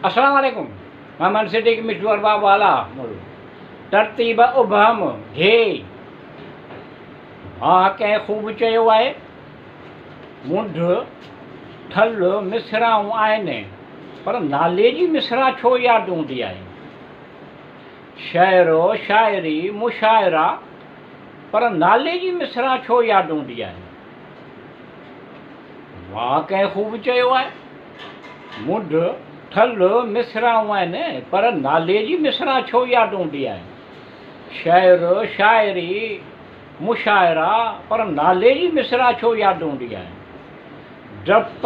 अस्सलाम वालेकुम। मोहम्मद सिद्दीक मिठू अरबाब वाला तरतीब उबहम हे हाँ कंहिं ख़ूब चयो आहे मुंड ठल मिसराऊं आहिनि पर नाले जी मिसरा छो यादि हूंदी आहे। शाइरो शाइरी मुशाइरा पर नाले जी मिसरा छो यादि हूंदी आहे। वाह कंहिं ख़ूब चयो आहे मुंड ठल मिसराऊं आहिनि पर नाले जी मिसरा छो यादि हूंदी आहे। शाइरो शाइरी मुशाइरा पर नाले जी मिसरा छो यादि हूंदी आहे। डप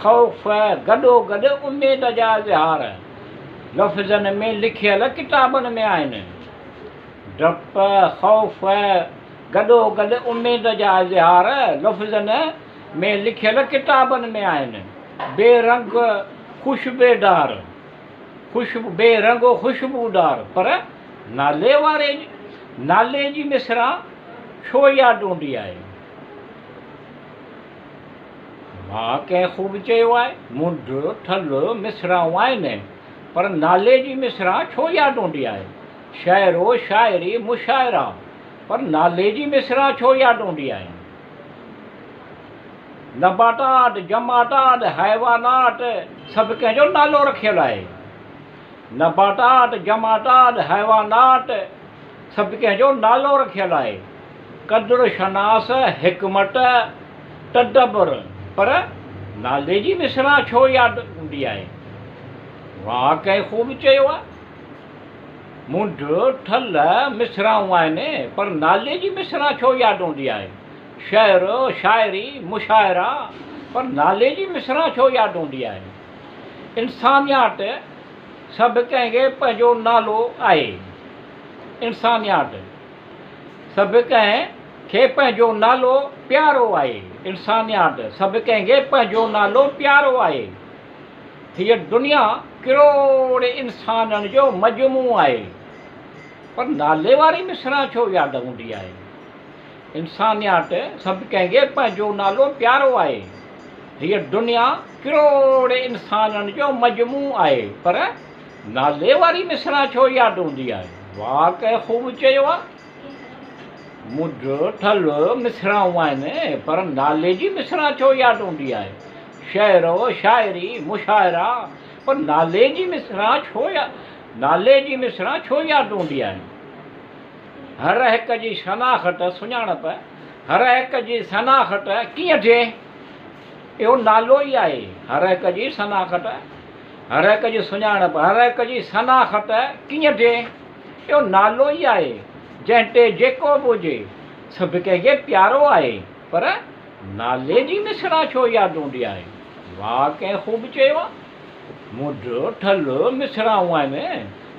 ख़ौफ़ गॾो गॾु उमेद जा इज़हार लफ़्ज़नि में लिखियल किताबनि में आहिनि। डप ख़ौफ़ गॾो गॾु उमेद जा इज़हार लफ़्ज़नि में लिखियल किताबनि में आहिनि। बेरंग ख़ुशबेदार बेरंग ख़ुशबूदार पर नाले जी मिसरा छो यादि हूंदी आहे। मां कंहिं ख़ूब चयो आहे मुंड ठल मिसराऊं आहिनि पर नाले जी मिसरा छो यादि हूंदी आहे। शाइरो शाइरी मुशाइरा पर नाले जी मिसरा छो यादि हूंदी आहे। नबातात जमातात हैवानात सभु कंहिंजो नालो रखियलु आहे। नबातात जमातात हैवानात सभु कंहिंजो नालो रखियलु आहे। क़द्र शनास हिकमत तदब्बर पर नाले जी मिसरा छो यादि हूंदी आहे। वाह कंहिं ख़ूब चयो आहे मुंड ठल मिसराऊं आहिनि पर नाले जी मिसरा छो यादि हूंदी आहे। शाइरो शाइरी मुशाइरा पर नाले जी मिसरा छो यादि हूंदी आहे। इंसानियात सभु कंहिंखे पंहिंजो नालो आहे। इंसानियात सभु कंहिंखे पंहिंजो नालो प्यारो आहे। इंसानियात सभु कंहिंखे पंहिंजो नालो प्यारो आहे। हीअ दुनिया किरोड़े इंसाननि जो मजमू आहे पर नाले वारी मिसरा छो यादि हूंदी आहे। इंसानियात सभु कंहिंखे पंहिंजो नालो प्यारो आहे। हीअ दुनिया किरोड़े इंसाननि जो मजमू आहे पर नाले वारी मिसरा छो यादि हूंदी आहे। वाह कंहिं ख़ूब चयो आहे मुंड ठल मिसराऊं आहिनि पर नाले जी मिसरा छो यादि हूंदी आहे। शाइरो शाइरी मुशाइरा पर नाले जी मिसरा छो यादि हूंदी आहे। हर हिक जी शनाख़त सुञाणप हर हिक जी शनाख़त कीअं थिए इहो नालो ई आहे। हर हिक जी शनाख़त हर हिक जी सुञाणप हर हिक जी शनाख़त कीअं थिए इहो नालो ई आहे। जंहिं ते जेको बि हुजे सभु कंहिंखे प्यारो आहे पर नाले जी मिसरा छो यादि हूंदी आहे। वाह कंहिं ख़ूब चयो आहे मुंड ठल मिसराऊं आहिनि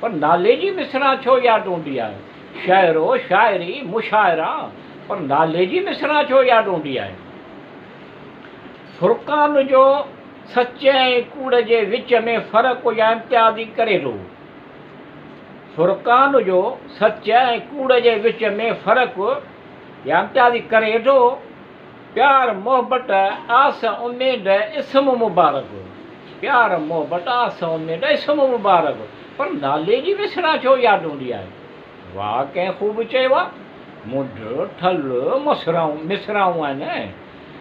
पर नाले जी मिसरा छो यादि हूंदी आहे। शाइरो शाइरी मुशाइरा पर नाले जी मिसरा छो यादि हूंदी आहे। फुरक़ान जो सच ऐं कूड़ जे विच में फ़र्क़ु या इम्तियाज़ी करे थो। फुरक़ान जो सच ऐं कूड़ जे विच में फ़र्क़ु या इम्तियाज़ी करे थो। प्यार मोहबत आस उमेद इस्म मुबारक प्यार मोहबत आस उमेद इस्म मुबारक पर नाले जी मिसरा छो यादि हूंदी आहे। वाह कंहिं ख़ूब चयो आहे मुंड ठल मिसराऊं आहिनि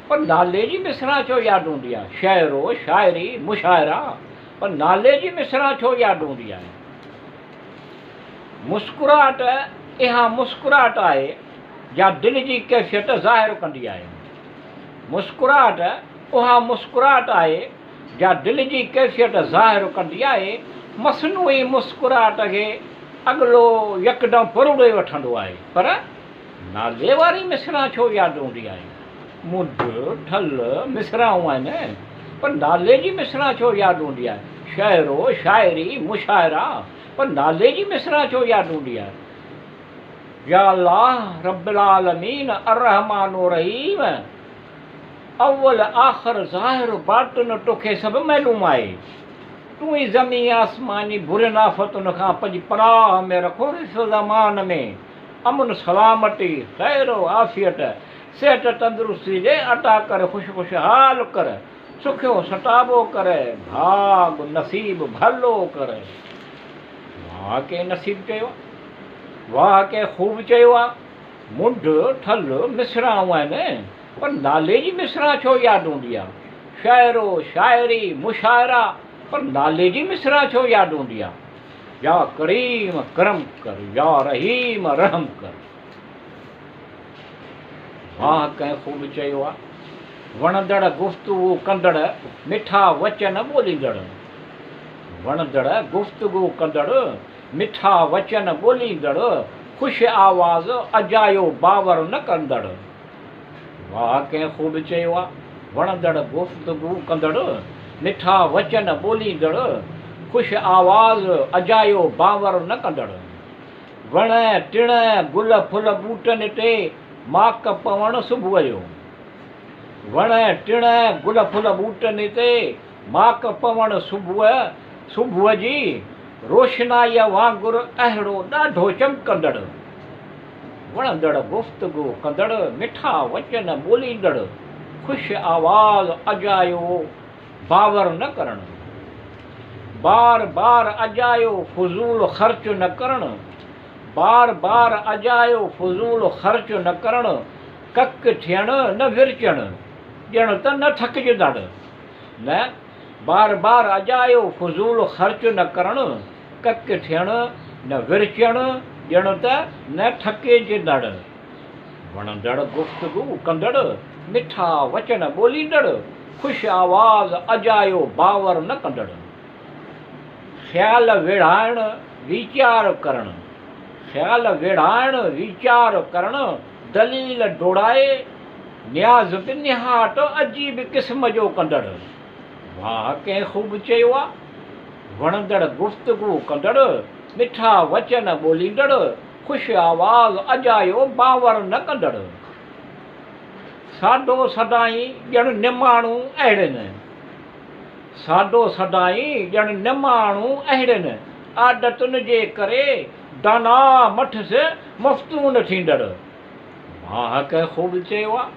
पर नाले जी मिसरा छो यादि हूंदी आहे। शाइरो शाइरी मुशाइरा पर नाले जी मिसरा छो यादि हूंदी आहे। मुस्कुराहट इहा मुस्कुराहट आहे या दिलि जी कैफ़ियत ज़ाहिर कंदी आहे। मुस्कुराहट उहा मुस्कुराहट आहे या दिलि जी कैफ़ियत ज़ाहिर कंदी आहे। मसनूई मुस्कुराहट खे अॻिलो यकदमि फुरड़े वठंदो आहे पर नाले वारी मिसरा छो यादि हूंदी आहे। मुंड ठल मिसराऊं आहिनि पर नाले जी मिसरा छो यादि हूंदी आहे। शाइरो शाइरी मुशाइरा पर नाले जी मिसरा छो यादि हूंदी आहे। या अल्लाह रब्बिल आलमीन अर्रहमानुर रहीम अव्वल आख़िर ज़ाहिर बातिन तोखे सभु मालूम आहे। तूं ई ज़मीन आसमानी बुरे नाफ़तुनि खां पंहिंजी पनाह में रखो। इस ज़मान में अमन सलामती ख़ैर आफ़ियत सिहत तंदुरुस्ती जे अता कर ख़ुशहाल कर सुखियो सटाबो करे भाग नसीब भलो करे। वाह के नसीब चयो, वाह के ख़ूब चयो आहे। मुंड ठल मिसराऊं आहिनि, पर नाले जी मिसरा छो यादि हूंदी आहे। शाइरो शाइरी मुशाइरा, पर नाले जी मिसरा छो यादि हूंदी आहे। या करीम करम कर, या रहीम रहम कर। वाह कंहिं ख़ूब चयो आहे। वणंदड़ गुफ़्तगू कंदड़ मिठा वचन ॿोलींदड़। वणंदड़ गुफ़्तगू कंदड़ मिठा वचन ॿोलींदड़, ख़ुशि आवाज़ अजायो बावर न कंदड़। वाह कंहिं ख़ूब चयो आहे। वणंदड़ गुफ़्तगू कंदड़ मिठा वचन ॿोलींदड़, ख़ुशि आवाज़ अजायो बावर न कंदड़। वण टिण गुल फुल ॿूटनि ते माक पवण सुबुह जो। वण टिण गुल फुल ॿूटनि ते माक पवण सुबुह जी, रोशनाईअ वांगुरु अहिड़ो ॾाढो चमकंदड़। वणंदड़ गुफ़्तगू कंदड़ मिठा वचन ॿोलींदड़, ख़ुशि आवाज़ अजायो बावर न करणु। बार बार अजायो फज़ूल ख़र्च न करणु। बार बार अजायो फज़ूल ख़र्च न करणु। कक थियणु न विरचणु, ॼण त न थकिजंदड़। न बार बार अजायो फज़ूल ख़र्च न करणु। कक थियणु न विरचणु, ॼण त न थकिजंदड़। वणंदड़ गुफ़्तगू कंदड़ मिठा वचन ॿोलींदड़, ख़ुशि आवाज़ अजायो बावर न कंदड़। ख़्याल विढ़ाइण वीचार करणु। ख़्याल विढ़ाइण वीचार करणु, दलील डोड़ाए न्याज़ बि निहाट अजीब क़िस्म जो कंदड़। वाह कंहिं ख़ूब चयो आहे। वणंदड़ गुफ़्तगू कंदड़ मिठा वचन ॿोलींदड़, ख़ुशि आवाज़ अजायो बावर न कंदड़। साडो सदाईं ॼण निमाणू अहिड़नि। साडो सदाईं ॼण निमाणू अहिड़नि, आदतुनि जे करे दाना मठि मफ़्तून थींदड़। वाह कंहिं ख़ूब चयो आहे।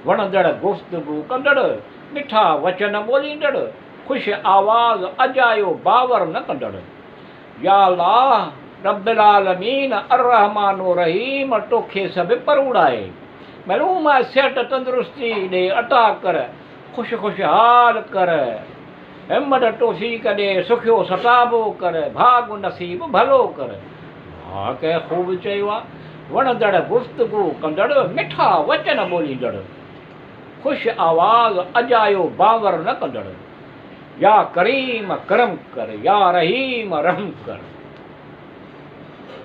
वणंदड़ गुफ़्तगू कंदड़ मिठा वचन ॿोलींदड़, ख़ुशि आवाज़ अजायो बावर न कंदड़। या अल्लाह रब्बिल आलमीन अर्रहमानो रहीम, तोखे सभु परूड़ाए। मलूम सिहत तंदुरुस्ती ॾे अता कर, ख़ुशि ख़ुशहाल कर। हिमत तौफ़ीक़ ॾे, सुखियो सताबो कर, भाग नसीब भलो कर। वाह कंहिं ख़ूब चयो आहे। वणंदड़ गुफ़्तगू कंदड़ मिठा वचन ॿोलींदड़, ख़ुशि आवाज़ अजायो बावर न कंदड़। या करीम करम कर, या रहीम रहम कर।